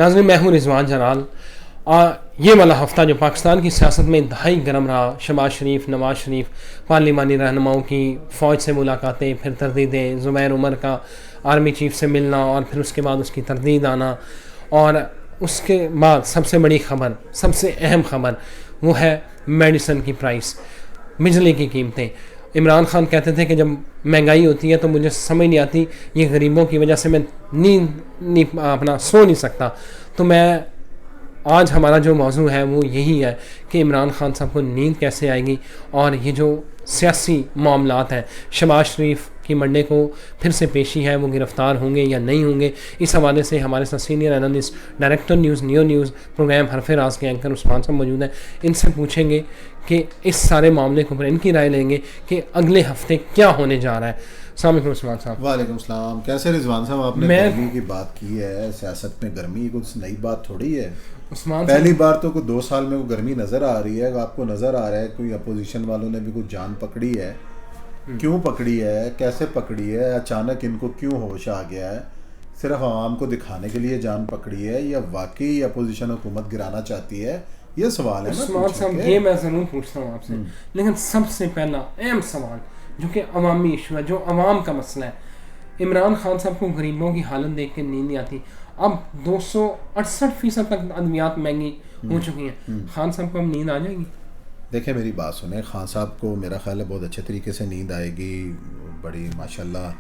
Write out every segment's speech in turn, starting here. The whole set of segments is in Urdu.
ناظرین، میں ہوں رضوان جلال. یہ والا ہفتہ جو پاکستان کی سیاست میں انتہائی گرم رہا، شہباز شریف، نواز شریف، پارلیمانی رہنماؤں کی فوج سے ملاقاتیں، پھر تردیدیں، زبیر عمر کا آرمی چیف سے ملنا اور پھر اس کے بعد اس کی تردید آنا، اور اس کے بعد سب سے بڑی خبر، سب سے اہم خبر وہ ہے میڈیسن کی پرائس، بجلی کی قیمتیں. عمران خان کہتے تھے کہ جب مہنگائی ہوتی ہے تو مجھے سمجھ نہیں آتی، یہ غریبوں کی وجہ سے میں اپنا سو نہیں سکتا. تو میں آج ہمارا جو موضوع ہے وہ یہی ہے کہ عمران خان صاحب کو نیند کیسے آئے گی، اور یہ جو سیاسی معاملات ہیں، شہباز شریف کی منڈے کو پھر سے پیشی ہے، وہ گرفتار ہوں گے یا نہیں ہوں گے. اس حوالے سے ہمارے ساتھ senior analyst, director news new news programme حرف راز کے اینکر عثمان صاحب موجود ہیں. ان سے پوچھیں گے کہ اس سارے معاملے کے اوپر ان کی رائے لیں گے کہ اگلے ہفتے کیا ہونے جا رہا ہے. السلام علیکم عثمان صاحب. وعلیکم السلام. کیسے رضوان صاحب؟ آپ نے گرمی کی بات کی ہے، سیاست میں گرمی کچھ نئی بات تھوڑی ہے. پہلی بار تو کوئی 2 سال میں کوئی گرمی نظر آ رہی ہے. آپ کو نظر آ رہا ہے کوئی اپوزیشن والوں نے بھی کچھ جان پکڑی ہے؟ کیوں پکڑی ہے، کیسے پکڑی ہے، اچانک ان کو کیوں ہوش آ گیا ہے؟ صرف عوام کو دکھانے کے لیے جان پکڑی ہے یا واقعی اپوزیشن حکومت گرانا چاہتی ہے؟ یہ سوال ہے عثمان صاحب. یہ میں ضرور پوچھتا ہوں آپ سے، لیکن سب سے پہلا اہم سوال جو کہ عوامی ایشو ہے، جو عوام کا مسئلہ ہے، عمران خان صاحب کو غریبوں کی حالت دیکھ کے نیند نہیں آتی. اب 268% تک ادویات مہنگی ہو چکی ہیں. خان صاحب کو اب نیند آ جائے گی؟ دیکھیں میری بات سنیں، خان صاحب کو میرا خیال ہے بہت اچھے طریقے سے نیند آئے گی، بڑی ماشاءاللہ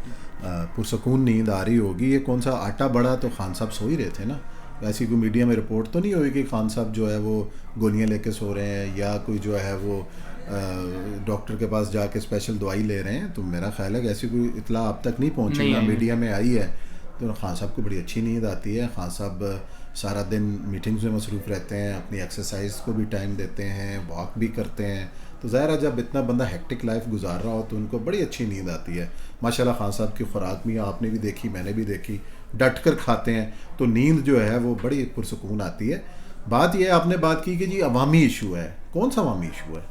پرسکون نیند آ رہی ہوگی. یہ کون سا آٹا بڑا، تو خان صاحب سو ہی رہے تھے نا. ایسی کوئی میڈیا میں رپورٹ تو نہیں ہوئی کہ خان صاحب جو ہے وہ گولیاں لے کے سو رہے ہیں یا کوئی جو ہے وہ ڈاکٹر کے پاس جا کے اسپیشل دوائی لے رہے ہیں. تو میرا خیال ہے کہ ایسی کوئی اطلاع اب تک نہیں پہنچی، نہ میڈیا میں آئی ہے. تو خان صاحب کو بڑی اچھی نیند آتی ہے. خان صاحب سارا دن میٹنگز میں مصروف رہتے ہیں، اپنی ایکسرسائز کو بھی ٹائم دیتے ہیں، واک بھی کرتے ہیں. تو ظاہر ہے جب اتنا بندہ ہیکٹک لائف گزار رہا ہو تو ان کو بڑی اچھی نیند آتی ہے. ماشاءاللہ خان صاحب کی خوراک بھی آپ نے بھی دیکھی، میں نے بھی دیکھی، ڈٹ کر کھاتے ہیں، تو نیند جو ہے وہ بڑی پرسکون آتی ہے. بات یہ آپ نے بات کی کہ جی عوامی ایشو ہے. کون سا عوامی ایشو ہے؟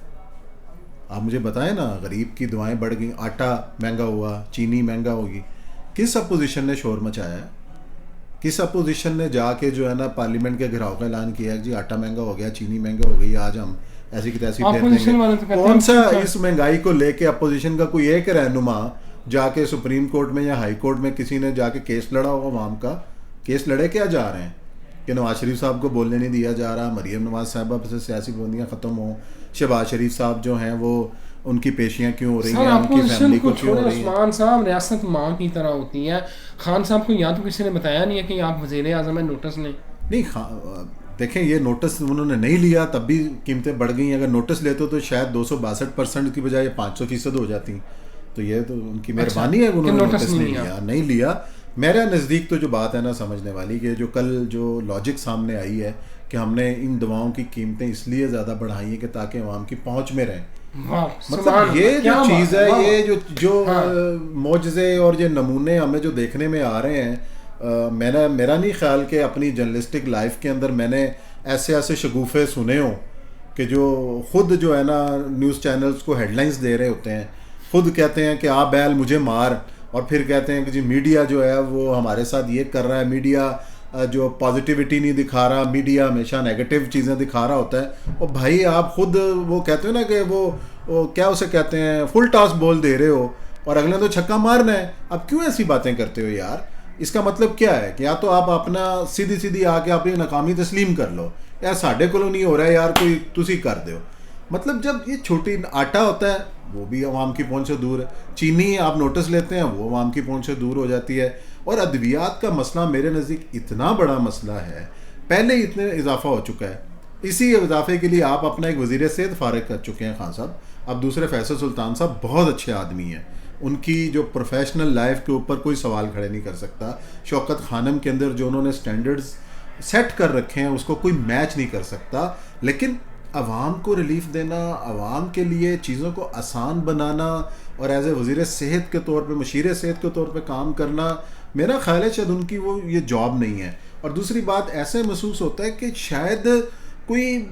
آپ مجھے بتائیں نا. غریب کی دعائیں بڑھ گئیں، آٹا مہنگا ہوا، چینی مہنگا ہوگی. کس اپوزیشن نے شور مچایا ہے؟ کس اپوزیشن نے جا کے جو ہے نا پارلیمنٹ کے گھراؤ کا اعلان کیا ہے جی آٹا مہنگا ہو گیا، چینی مہنگا ہو گئی، آج ہم ایسی کی تیسی پھیر دیں گے؟ کون سا اس مہنگائی کو لے کے اپوزیشن کا کوئی ایک رہنما جا کے سپریم کورٹ میں یا ہائی کورٹ میں کسی نے جا کے کیس لڑا ہوگا؟ عوام کا کیس لڑے کیا جا رہے ہیں کہ نواز شریف صاحب کو بولنے نہیں دیا جا رہا، مریم نواز صاحبہ سے سیاسی پابندیاں ختم ہوں، شہباز شریف صاحب جو ہیں وہ ان کی پیشیاں کیوں ہو رہی ہیں، ان کی فیملی کو کیوں ہو رہی ہیں؟ عثمان صاحب، ریاست ماں کی طرح ہوتی ہے. خان صاحب کو یا تو کسی نے بتایا نہیں ہے کہ آپ وزیر اعظم ہیں، نوٹس لیں. نہیں دیکھیں، یہ نوٹس انہوں نے نہیں لیا تب بھی قیمتیں بڑھ گئی. اگر نوٹس لیتے تو شاید 262% کی بجائے 500% ہو جاتی. تو یہ تو ان کی مہربانی ہے انہوں نے نوٹس نہیں لیا. میرے نزدیک تو جو بات ہے نا سمجھنے والی، کہ جو کل جو لاجک سامنے آئی ہے کہ ہم نے ان دواؤں کی قیمتیں اس لیے زیادہ بڑھائی ہیں کہ تاکہ عوام کی پہنچ میں رہیں. مطلب یہ جو چیز ہے، یہ جو معجزے اور یہ نمونے ہمیں جو دیکھنے میں آ رہے ہیں، میرا نہیں خیال کہ اپنی جرنلسٹک لائف کے اندر میں نے ایسے شگوفے سنے ہوں کہ جو خود جو ہے نا نیوز چینلز کو ہیڈ لائنز دے رہے ہوتے ہیں، خود کہتے ہیں کہ آ بیل مجھے مار، اور پھر کہتے ہیں کہ جی میڈیا جو ہے وہ ہمارے ساتھ یہ کر رہا ہے، میڈیا جو پازیٹیوٹی نہیں دکھا رہا، میڈیا ہمیشہ نیگیٹو چیزیں دکھا رہا ہوتا ہے. اور بھائی آپ خود وہ کہتے ہو نا کہ وہ کیا اسے کہتے ہیں، فل ٹاس بول دے رہے ہو اور اگلے تو چھکا مارنا ہے. اب کیوں ایسی باتیں کرتے ہو یار؟ اس کا مطلب کیا ہے کہ یا تو آپ اپنا سیدھی آ کے اپنی ناکامی تسلیم کر لو، یار ساڈے کو نہیں ہو رہا ہے یار، کوئی تسی کر دو. مطلب جب یہ چھوٹی آٹا ہوتا ہے وہ بھی عوام کی پہنچ سے دور ہے، چینی آپ نوٹس لیتے ہیں وہ عوام کی پہنچ سے دور ہو جاتی ہے. اور ادویات کا مسئلہ میرے نزدیک اتنا بڑا مسئلہ ہے، پہلے ہی اتنے اضافہ ہو چکا ہے. اسی اضافے کے لیے آپ اپنا ایک وزیر صحت فارغ کر چکے ہیں خان صاحب. اب دوسرے فیصل سلطان صاحب بہت اچھے آدمی ہیں، ان کی جو پروفیشنل لائف کے اوپر کوئی سوال کھڑے نہیں کر سکتا. شوکت خانم کے اندر جو انہوں نے سٹینڈرڈز سیٹ کر رکھے ہیں اس کو کوئی میچ نہیں کر سکتا. لیکن عوام کو ریلیف دینا، عوام کے لیے چیزوں کو آسان بنانا اور ایز اے وزیر صحت کے طور پہ، مشیر صحت کے طور پہ کام کرنا، میرا خیال ہے شاید ان کی وہ یہ جاب نہیں ہے. اور دوسری بات ایسے محسوس ہوتا ہے کہ شاید کوئی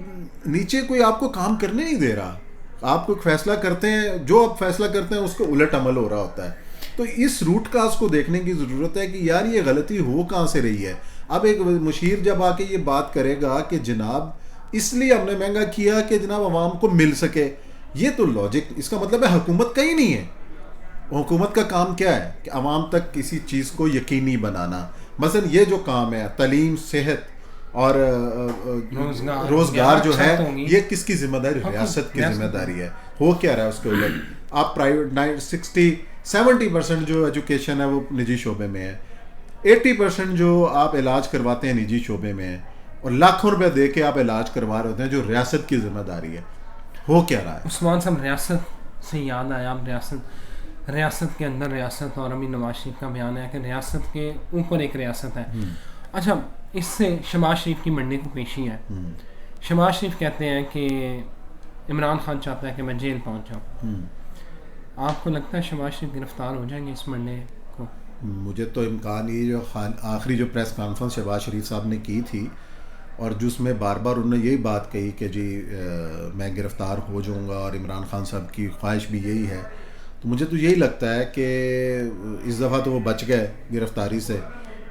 نیچے کوئی آپ کو کام کرنے نہیں دے رہا. آپ کو فیصلہ کرتے ہیں، جو آپ فیصلہ کرتے ہیں اس کو الٹ عمل ہو رہا ہوتا ہے. تو اس روٹ کاز کو دیکھنے کی ضرورت ہے کہ یار یہ غلطی ہو کہاں سے رہی ہے. اب ایک مشیر جب آ کے یہ بات کرے گا کہ جناب اس لیے ہم نے مہنگا کیا کہ جناب عوام کو مل سکے, یہ تو لاجک, اس کا مطلب ہے حکومت کا ہی نہیں ہے. حکومت کا کام کیا ہے کہ عوام تک کسی چیز کو یقینی بنانا. مثلا یہ جو کام ہے تعلیم, صحت اور روزگار جو ہے, یہ کس کی ذمہ داری؟ ریاست کی ذمہ داری ہے. ہو کیا رہا ہے اس کے الٹ؟ آپ پرائیویٹ 60-70% جو ایجوکیشن ہے وہ نجی شعبے میں ہے, 80% جو آپ علاج کرواتے ہیں نجی شعبے میں ہے, اور لاکھوں روپے دے کے آپ علاج کروا رہے ہوتے ہیں جو ریاست کی ذمہ داری ہے. ہو کیا رہا ہے؟ عثمان صاحب ریاست سے یاد آیا, آپ ریاست کے اندر ریاست, اور ابھی نواز شریف کا بیان ہے کہ ریاست کے اوپر ایک ریاست ہے. اچھا, اس سے شہباز شریف کی منڈی کو پیشی ہے. شہباز شریف کہتے ہیں کہ عمران خان چاہتا ہے کہ میں جیل پہنچ جاؤں. آپ کو لگتا ہے شہباز شریف گرفتار ہو جائیں گے اس منڈے کو؟ مجھے تو امکان یہ جو آخری جو پریس کانفرنس شہباز شریف صاحب نے کی تھی, اور جس میں بار بار انہوں نے یہی بات کہی کہ جی میں گرفتار ہو جاؤں گا, اور عمران خان صاحب کی خواہش بھی یہی ہے, تو مجھے تو یہی لگتا ہے کہ اس دفعہ تو وہ بچ گئے گرفتاری سے.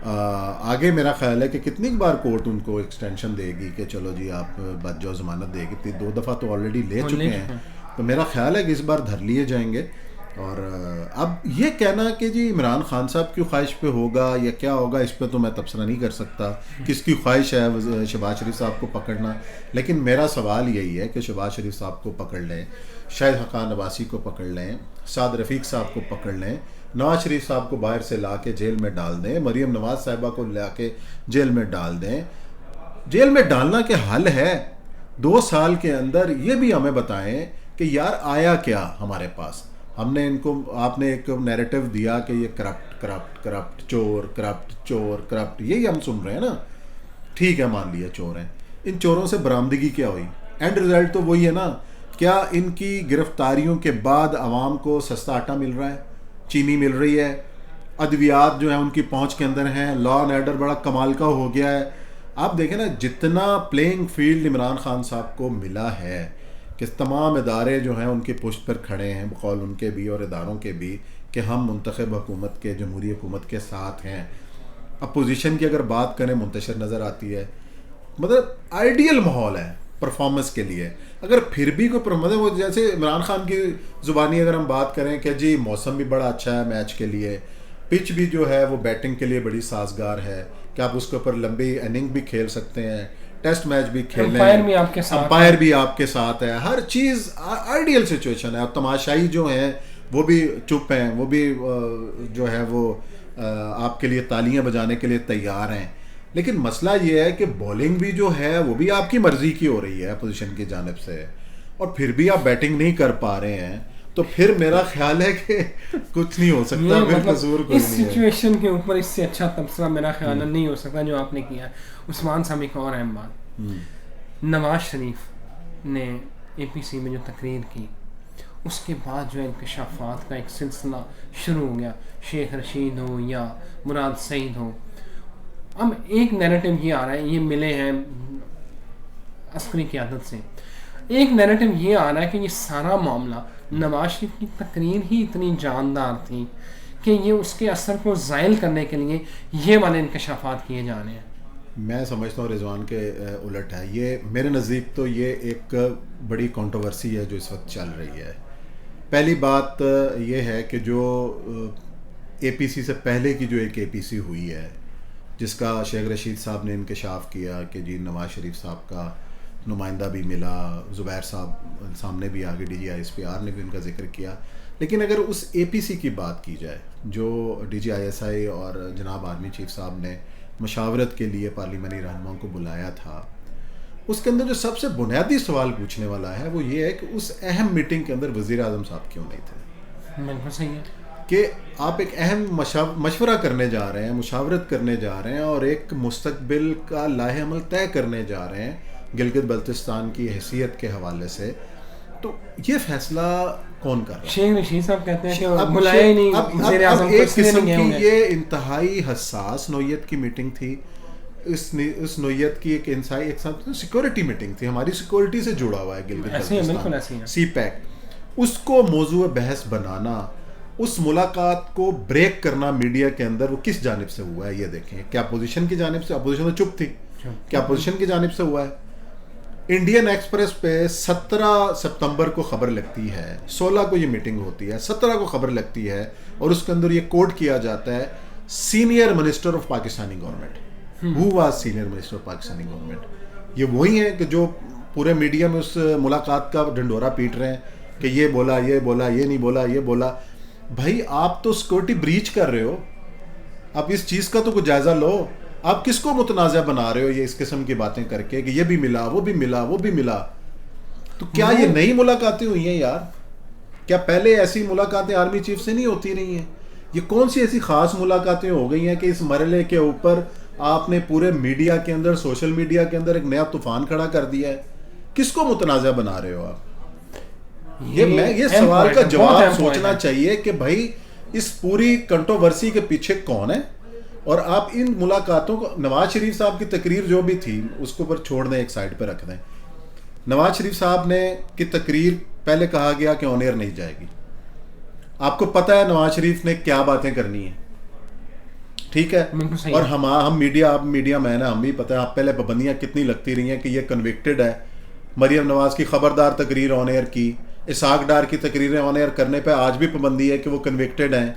آگے میرا خیال ہے کہ کتنی بار کورٹ ان کو ایکسٹینشن دے گی کہ چلو جی آپ بچ جاؤ, ضمانت دے گی. 2 دفعہ تو آلریڈی لے چکے ہیں, تو میرا خیال ہے کہ اس بار دھر لیے جائیں گے. اور اب یہ کہنا کہ جی عمران خان صاحب کی خواہش پہ ہوگا یا کیا ہوگا, اس پہ تو میں تبصرہ نہیں کر سکتا کس کی خواہش ہے شہباز شریف صاحب کو پکڑنا. لیکن میرا سوال یہی ہے کہ شہباز شریف صاحب کو پکڑ لیں, شاہد حقان عباسی کو پکڑ لیں, سعد رفیق صاحب کو پکڑ لیں, نواز شریف صاحب کو باہر سے لا کے جیل میں ڈال دیں, مریم نواز صاحبہ کو لا کے جیل میں ڈال دیں. جیل میں ڈالنا کے حل ہے 2 سال کے اندر یہ بھی ہمیں بتائیں کہ یار آیا کیا ہمارے پاس. ہم نے ان کو, آپ نے ایک نیریٹو دیا کہ یہ کرپٹ چور, یہی ہم سن رہے ہیں نا. ٹھیک ہے, مان لیا چور ہیں, ان چوروں سے برآمدگی کیا ہوئی؟ اینڈ رزلٹ تو وہی ہے نا. کیا ان کی گرفتاریوں کے بعد عوام کو سستا آٹا مل رہا ہے, چینی مل رہی ہے, ادویات جو ہیں ان کی پہنچ کے اندر ہیں, لا اینڈ آرڈر بڑا کمال کا ہو گیا ہے. آپ دیکھیں نا جتنا پلینگ فیلڈ عمران خان صاحب کو ملا ہے کہ تمام ادارے جو ہیں ان کی پشت پر کھڑے ہیں, بقول ان کے بھی اور اداروں کے بھی, کہ ہم منتخب حکومت کے, جمہوری حکومت کے ساتھ ہیں. اپوزیشن کی اگر بات کریں منتشر نظر آتی ہے, مطلب آئیڈیل ماحول ہے پرفارمنس کے لیے. اگر پھر بھی کوئی مطلب وہ جیسے عمران خان کی زبانی اگر ہم بات کریں کہ جی موسم بھی بڑا اچھا ہے میچ کے لیے, پچ بھی جو ہے وہ بیٹنگ کے لیے بڑی سازگار ہے کہ آپ اس کے اوپر لمبی اننگ بھی کھیل سکتے ہیں, ٹیسٹ میچ بھی کھیل لیں, امپائر بھی آپ کے ساتھ ہے, ہر چیز آئیڈیل سچویشن ہے. اور تماشائی جو ہیں وہ بھی چپ ہیں, وہ بھی جو ہے وہ آپ کے لیے تالیاں بجانے کے لیے تیار ہیں. لیکن مسئلہ یہ ہے کہ بولنگ بھی جو ہے وہ بھی آپ کی مرضی کی ہو رہی ہے اپوزیشن کی جانب سے, اور پھر بھی آپ بیٹنگ نہیں کر پا رہے ہیں, تو پھر میرا خیال ہے کہ کچھ نہیں ہو سکتا. پھر قصور کوئی نہیں ہے. اس سچویشن کے اوپر اس سے اچھا تبصرہ میرا خیال نہیں ہو سکتا جو آپ نے کیا. عثمان صاحب ایک اور اہم بات, نواز شریف نے اے پی سی میں جو تقریر کی اس کے بعد جو انکشافات کا ایک سلسلہ شروع ہو گیا, شیخ رشید ہو یا مراد سعید ہو. اب ایک نیریٹو یہ آ رہا ہے, یہ ملے ہیں عسکری قیادت سے, ایک نیریٹو یہ آ رہا ہے کہ یہ سارا معاملہ نواز شریف کی تقریر ہی اتنی جاندار تھی کہ یہ اس کے اثر کو زائل کرنے کے لیے یہ والے انکشافات کیے جا رہے ہیں. میں سمجھتا ہوں رضوان کے الٹ ہے یہ. میرے نزدیک تو یہ ایک بڑی کنٹروورسی ہے جو اس وقت چل رہی ہے. پہلی بات یہ ہے کہ جو اے پی سی سے پہلے کی جو ایک اے پی سی ہوئی ہے جس کا شیخ رشید صاحب نے انکشاف کیا کہ جی نواز شریف صاحب کا نمائندہ بھی ملا, زبیر صاحب سامنے بھی آگے, D G I S P R نے بھی ان کا ذکر کیا. لیکن اگر اس اے پی سی کی بات کی جائے جو D G I S I اور جناب آرمی چیف صاحب نے مشاورت کے لیے پارلیمانی رہنماؤں کو بلایا تھا, اس کے اندر جو سب سے بنیادی سوال پوچھنے والا ہے وہ یہ ہے کہ اس اہم میٹنگ کے اندر وزیر اعظم صاحب کیوں نہیں تھے. بالکل صحیح ہے کہ آپ ایک اہم مشورہ کرنے جا رہے ہیں, مشاورت کرنے جا رہے ہیں, اور ایک مستقبل کا لاہ عمل طے کرنے جا رہے ہیں گلگت بلتستان کی حیثیت کے حوالے سے, تو یہ فیصلہ کون کر رہا ہے؟ شیخ رشید صاحب کہتے ہیں کہ بلائے ہی نہیں وزیر اعظم کو. ایک قسم کی یہ انتہائی حساس نوعیت کی میٹنگ تھی, اس نوعیت کی ایک انسائی ایک سیکورٹی میٹنگ تھی, ہماری سیکورٹی سے جڑا ہوا ہے گلگت بلتستان, سی پیک. اس کو موضوع بحث بنانا اس ملاقات کو بریک کرنا میڈیا کے اندر وہ کس جانب سے ہوا ہے یہ دیکھیں. کیا اپوزیشن کی جانب سے؟ اپوزیشن تو چپ تھی. کیا اپوزیشن کی جانب سے ہوا ہے؟ انڈین ایکسپریس پہ 17 ستمبر کو خبر لگتی ہے, 16 کو یہ میٹنگ ہوتی ہے, 17 کو خبر لگتی ہے, اور اس کے اندر یہ کوٹ کیا جاتا ہے senior minister of Pakistani government. Who was senior minister of Pakistani government. یہ وہی ہیں کہ جو پورے میڈیا میں اس ملاقات کا ڈنڈورا پیٹ رہے ہیں کہ یہ بولا, یہ بولا, یہ نہیں بولا, یہ بولا. بھائی آپ تو سیکورٹی بریچ کر رہے ہو, آپ اس چیز کا تو کوئی جائزہ لو. آپ کس کو متنازع بنا رہے ہو یہ اس قسم کی باتیں کر کے کہ یہ بھی ملا, وہ بھی ملا, وہ بھی ملا. تو کیا یہ نئی ملاقاتیں ہوئی ہیں یار؟ کیا پہلے ایسی ملاقاتیں آرمی چیف سے نہیں ہوتی رہی ہیں؟ یہ کون سی ایسی خاص ملاقاتیں ہو گئی ہیں کہ اس مرحلے کے اوپر آپ نے پورے میڈیا کے اندر, سوشل میڈیا کے اندر ایک نیا طوفان کھڑا کر دیا ہے؟ کس کو متنازع بنا رہے ہو آپ؟ یہ سوال کا جواب سوچنا چاہیے کہ بھائی اس پوری کنٹروورسی کے پیچھے کون ہے. اور آپ ان ملاقاتوں کو, نواز شریف صاحب کی تقریر جو بھی تھی اس کو پر چھوڑ دیں, ایک سائڈ پہ رکھ دیں. نواز شریف صاحب نے کی تقریر پہلے کہا گیا کہ آن ایئر نہیں جائے گی. آپ کو پتہ ہے نواز شریف نے کیا باتیں کرنی ہیں, ٹھیک ہے؟ اور ہم میڈیا, آپ میڈیا مین ہیں, ہم بھی پتہ ہے آپ پہلے پابندیاں کتنی لگتی رہی ہیں کہ یہ کنوکٹڈ ہے. مریم نواز کی خبردار تقریر آن ایئر کی, اسحاق ڈار کی تقریریں آن ایئر کرنے پہ آج بھی پابندی ہے کہ وہ کنوکٹڈ ہیں.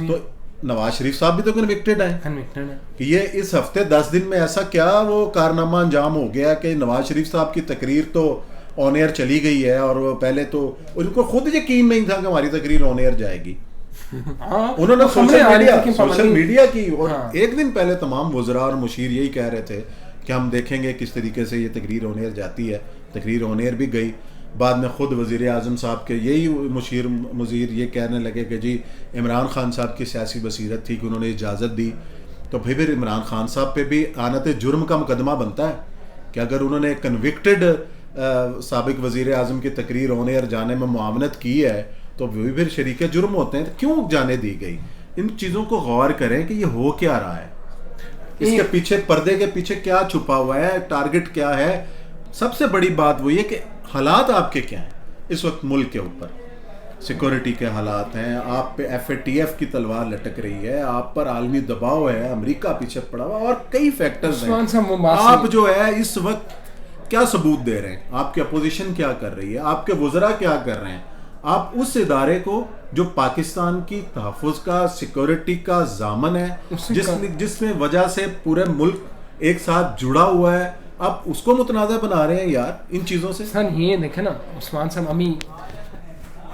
تو نواز شریف صاحب بھی تو کنوکٹڈ ہیں. یہ اس ہفتے 10 دن میں ایسا کیا وہ کارنامہ انجام ہو گیا کہ نواز شریف صاحب کی تقریر تو آن ایئر چلی گئی ہے, اور وہ پہلے تو ان کو خود یقین نہیں تھا کہ ہماری تقریر آن ایئر جائے گی. انہوں نے سوشل میڈیا کی, اور ایک دن پہلے تمام وزراء اور مشیر یہی کہہ رہے تھے کہ ہم دیکھیں گے کس طریقے سے یہ تقریر آن ایئر جاتی ہے. تقریر آن ایئر بھی گئی. بعد میں خود وزیر اعظم صاحب کے یہی مشیر یہ کہنے لگے کہ جی عمران خان صاحب کی سیاسی بصیرت تھی کہ انہوں نے اجازت دی. تو پھر عمران خان صاحب پہ بھی آنت جرم کا مقدمہ بنتا ہے کہ اگر انہوں نے کنوکٹڈ سابق وزیر اعظم کی تقریر آن ایئر جانے میں معاونت کی ہے تو وہ بھی پھر شریک جرم ہوتے ہیں. کیوں جانے دی گئی؟ ان چیزوں کو غور کریں کہ یہ ہو کیا رہا ہے, اس کے پیچھے, پردے کے پیچھے کیا چھپا ہوا ہے, ٹارگٹ کیا ہے. سب سے بڑی بات وہ یہ کہ حالات آپ کے کیا ہیں اس وقت ملک کے اوپر. سیکورٹی کے حالات ہیں, آپ پہ FATF کی تلوار لٹک رہی ہے, آپ پر عالمی دباؤ ہے, امریکہ پیچھے پڑا ہوا, اور کئی فیکٹرز ہیں. آپ جو ہے اس وقت کیا ثبوت دے رہے ہیں, آپ کی اپوزیشن کیا کر رہی ہے, آپ کے وزراء کیا کر رہے ہیں. آپ اس ادارے کو جو پاکستان کی تحفظ کا, سیکورٹی کا ضامن ہے, جس میں وجہ سے پورے ملک ایک ساتھ جڑا ہوا ہے, آپ اس کو متنازع بنا رہے ہیں یار ان چیزوں سے. سر یہ دیکھیں نا عثمان صاحب, ابھی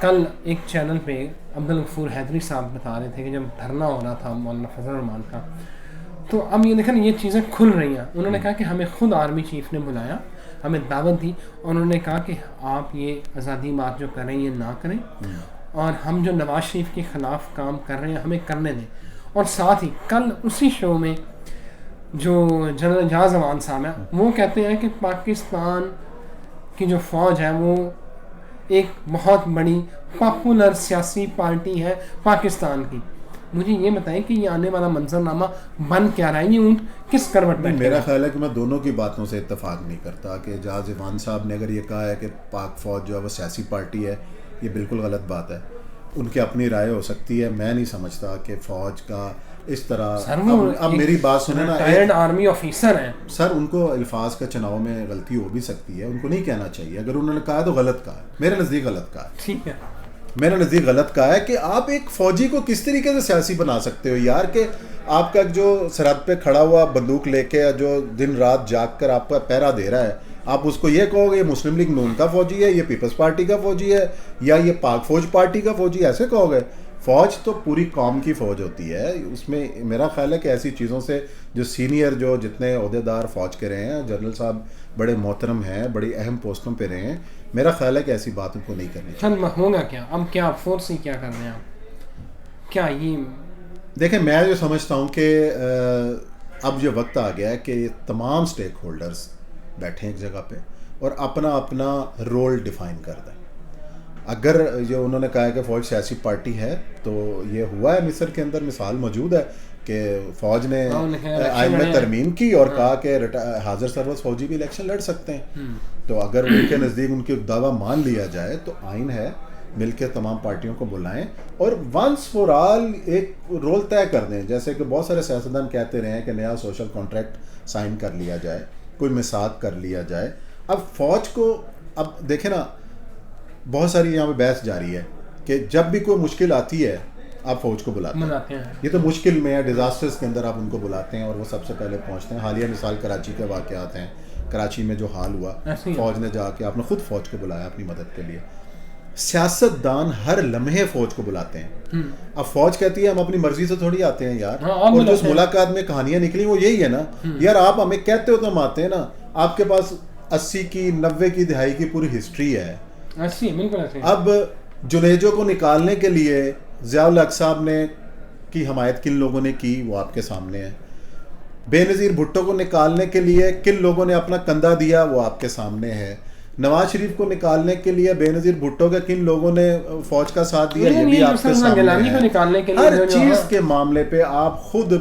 کل ایک چینل پہ عبدالغفور حیدری صاحب بتا رہے تھے کہ جب دھرنا ہو رہا تھا مولانا فضل الرحمان کا, تو اب یہ دیکھیں نا یہ چیزیں کھل رہی ہیں. انہوں نے کہا کہ ہمیں خود آرمی چیف نے بلایا, ہمیں دعوت دی, اور انہوں نے کہا کہ آپ یہ آزادی بات جو کر رہے ہیں یہ نہ کریں, اور ہم جو نواز شریف کے خلاف کام کر رہے ہیں ہمیں کرنے دیں. اور ساتھ ہی کل اسی شو میں جو جنرل جہاز امان صاحب ہیں وہ کہتے ہیں کہ پاکستان کی جو فوج ہے وہ ایک بہت بڑی پاپولر سیاسی پارٹی ہے پاکستان کی. مجھے یہ بتائیں کہ یہ آنے والا منظرنامہ بن کیا رہا ہے, یہ اونٹ کس کروٹ پہ؟ میرا خیال ہے کہ میں دونوں کی باتوں سے اتفاق نہیں کرتا کہ جہاز امان صاحب نے اگر یہ کہا ہے کہ پاک فوج جو ہے وہ سیاسی پارٹی ہے, یہ بالکل غلط بات ہے. ان کی اپنی رائے ہو سکتی ہے, میں نہیں سمجھتا کہ فوج کا اس طرح. اب میری بات سنیں نا, ریٹائرڈ آرمی آفیسر ہیں سر, ان کو الفاظ کا چناؤ میں غلطی ہو بھی سکتی ہے, ان کو نہیں کہنا چاہیے. اگر انہوں نے کہا تو غلط کہا ہے, میرے نزدیک غلط کہا ہے. ٹھیک ہے, میرے نزدیک غلط کہا ہے کہ آپ ایک فوجی کو کس طریقے سے سیاسی بنا سکتے ہو یار, کہ آپ کا جو سرحد پہ کھڑا ہوا بندوق لے کے جو دن رات جاگ کر آپ کا پہرا دے رہا ہے, آپ اس کو یہ کہو گے یہ مسلم لیگ نون کا فوجی ہے, یہ پیپلز پارٹی کا فوجی ہے, یا یہ پاک فوج پارٹی کا فوجی, ایسے کہو گے؟ فوج تو پوری قوم کی فوج ہوتی ہے. اس میں میرا خیال ہے کہ ایسی چیزوں سے جو سینئر جو جتنے عہدیدار فوج کے رہے ہیں, جنرل صاحب بڑے محترم ہیں, بڑی اہم پوسٹوں پہ رہے ہیں, میرا خیال ہے کہ ایسی باتوں کو نہیں کرنی چاہیے. ہوگا کیا اب, کیا فورس ہی کیا کر رہے ہیں آپ, کیا یہ دیکھیں میں جو سمجھتا ہوں کہ اب یہ وقت آ گیا ہے کہ تمام سٹیک ہولڈرز بیٹھیں ایک جگہ پہ اور اپنا اپنا رول ڈیفائن کر دیں. اگر جو انہوں نے کہا ہے کہ فوج سیاسی پارٹی ہے, تو یہ ہوا ہے مصر کے اندر مثال موجود ہے کہ فوج نے آئین میں ترمیم کی اور کہا کہ حاضر سربراہ فوجی بھی الیکشن لڑ سکتے ہیں. تو اگر ان کے نزدیک ان کی دعویٰ مان لیا جائے تو آئین ہے مل کے تمام پارٹیوں کو بلائیں اور ونس فار آل ایک رول طے کر دیں. جیسے کہ بہت سارے سیاستدان کہتے رہے ہیں کہ نیا سوشل کانٹریکٹ سائن کر لیا جائے, کوئی میثاق کر لیا جائے. اب فوج کو, اب دیکھیں نا, بہت ساری یہاں پہ بحث جاری ہے کہ جب بھی کوئی مشکل آتی ہے آپ فوج کو بلاتے ہیں. یہ تو مشکل میں ہے, ڈیزاسٹرز کے اندر آپ ان کو بلاتے ہیں اور وہ سب سے پہلے پہنچتے ہیں. حالیہ مثال کراچی کے واقعات ہیں, کراچی میں جو حال ہوا, فوج نے جا کے, آپ نے خود فوج کو بلایا اپنی مدد کے لیے. سیاست دان ہر لمحے فوج کو بلاتے ہیں. اب فوج کہتی ہے ہم اپنی مرضی سے تھوڑی آتے ہیں یار, اور جو اس ملاقات میں کہانیاں نکلی وہ یہی ہے نا یار, آپ ہمیں کہتے ہو تو ہم آتے ہیں نا. آپ کے پاس 80 کی 90 کی دہائی کی پوری ہسٹری ہے. اب جنیجو کو نکالنے کے لیے ضیاء الحق صاحب نے کی حمایت کن لوگوں نے کی وہ آپ کے سامنے ہے. بے نظیر بھٹو کو نکالنے کے لیے کن لوگوں نے اپنا کندھا دیا وہ آپ کے سامنے ہے. نواز شریف کو نکالنے کے لیے بے نظیر بھٹو کے کن لوگوں نے فوج کا ساتھ دیا یہ بھی آپ کے سامنے ہے. ہر چیز کے معاملے پہ آپ خود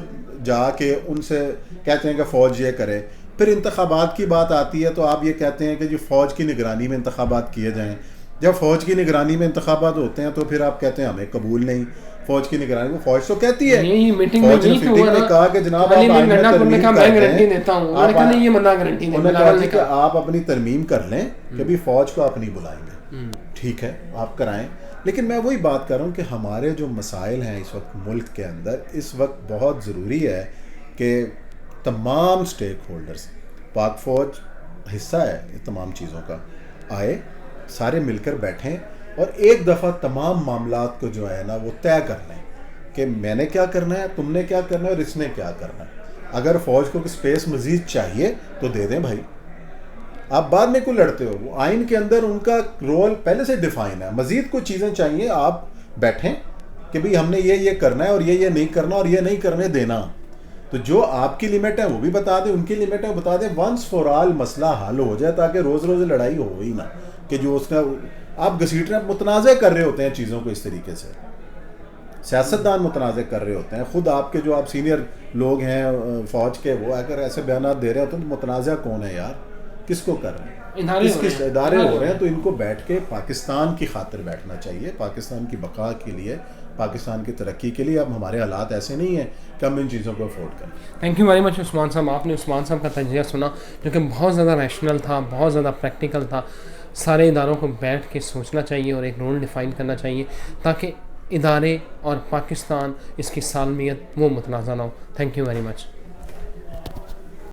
جا کے ان سے کہتے ہیں کہ فوج یہ کرے. پھر انتخابات کی بات آتی ہے تو آپ یہ کہتے ہیں کہ جی فوج کی نگرانی میں انتخابات کیے جائیں. جب فوج کی نگرانی میں انتخابات ہوتے ہیں تو پھر آپ کہتے ہیں ہمیں قبول نہیں فوج کی نگرانی. وہ فوج تو کہتی ہے, فوج نے میٹنگ میں کہا کہ جناب آپ اپنی ترمیم کر لیں کہ بھی فوج کو آپ نہیں بلائیں گے. ٹھیک ہے آپ کرائیں, لیکن میں وہی بات کر رہا ہوں کہ ہمارے جو مسائل ہیں اس وقت ملک کے اندر, اس وقت بہت ضروری ہے کہ تمام سٹیک ہولڈرز, پاک فوج حصہ ہے تمام چیزوں کا, آئے سارے مل کر بیٹھیں اور ایک دفعہ تمام معاملات کو جو ہے نا وہ طے کر لیں کہ میں نے کیا کرنا ہے, تم نے کیا کرنا ہے اور اس نے کیا کرنا ہے. اگر فوج کو اسپیس مزید چاہیے تو دے دیں بھائی, آپ بعد میں کیوں لڑتے ہو. وہ آئین کے اندر ان کا رول پہلے سے ڈیفائن ہے. مزید کچھ چیزیں چاہیے آپ بیٹھیں کہ بھئی ہم نے یہ کرنا ہے اور یہ نہیں کرنا اور یہ نہیں کرنے دینا. تو جو آپ کی لمٹ ہے وہ بھی بتا دیں, ان کی لمٹ ہے بتا دیں, ونس فار آل مسئلہ حل ہو جائے تاکہ روز روز لڑائی ہو ہی نہ کہ جو اس کا آپ گھسیٹنا متنازع کر رہے ہوتے ہیں چیزوں کو. اس طریقے سے سیاستدان متنازع کر رہے ہوتے ہیں. خود آپ کے جو آپ سینئر لوگ ہیں فوج کے, وہ اگر ایسے بیانات دے رہے ہوتے ہیں تو متنازع کون ہے یار, کس کو کر رہے ہیں, کس ادارے ہو رہے ہیں. تو ان کو بیٹھ کے پاکستان کی خاطر بیٹھنا چاہیے, پاکستان کی بقا کے لیے, پاکستان کی ترقی کے لیے. اب ہمارے حالات ایسے نہیں ہیں کہ ہم ان چیزوں کو افورڈ کریں. تھینک یو ویری مچ عثمان صاحب. آپ نے عثمان صاحب کا تجزیہ سنا جو کہ بہت زیادہ ریشنل تھا, بہت زیادہ پریکٹیکل تھا. سارے اداروں کو بیٹھ کے سوچنا چاہیے اور ایک رول ڈیفائن کرنا چاہیے تاکہ ادارے اور پاکستان اس کی سالمیت وہ متنازع نہ ہو. Thank you very much.